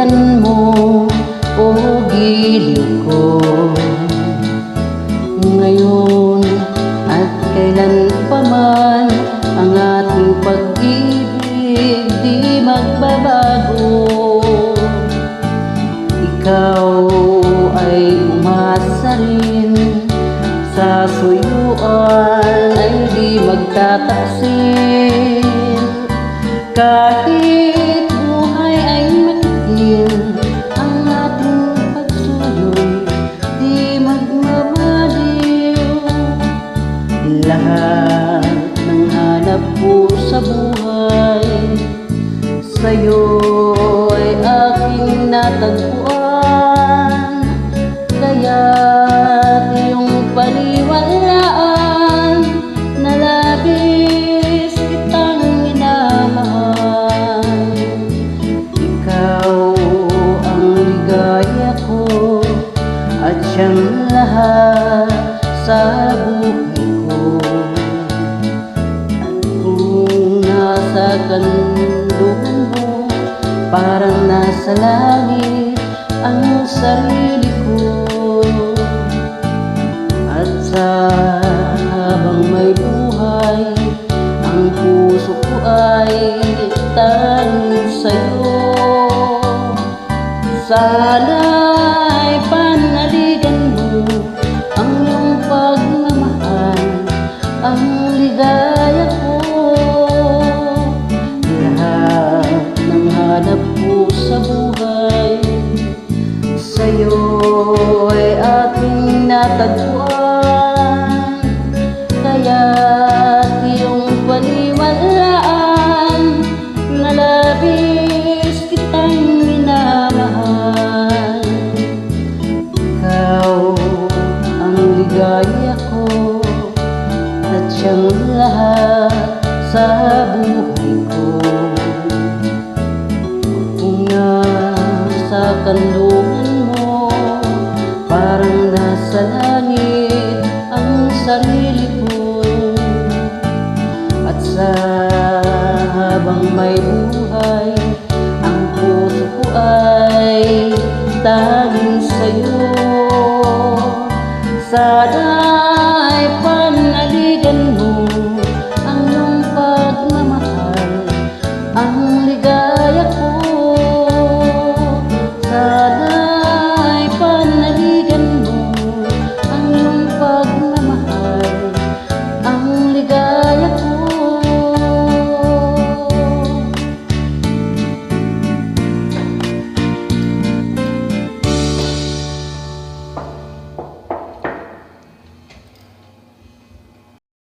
pananaligan mo o giliw ko. Ngayon at kailan pa man ang ating pag-ibig di magbabago. Ikaw ay umasa rin sa suyuan ay di magtataksil. Kahit buhay ay matigil, ang ating pagsuyo'y di magmamaliw. Lahat ng hanap ko sa buhay sa'yo ay aking natagpuan. Kaya't iyong paniwalaan na labis kitang minamahal. Ikaw ang ligaya ko at siyang lahat sa buhay ko. At kung nasa kanlungan mo, parang nasa langit ang sarili ko. At sa habang may buhay, ang puso ko ay tanging sa'yo. Sana'y panaligan mo ang iyong pagmamahal, ang ligaya ko. Lahat ng hanap ko sa buhay sa'yo ay aking natagpuan. Kaya't iyong paniwalaan na labis kitang minamahal. Ikaw ang ligaya ko at siyang lahat sa buhay ko. Kung nasa kanlungan mo, parang nasa langit ang sarili ko. At sa habang may buhay, ang puso ko ay tanging sa'yo. Sana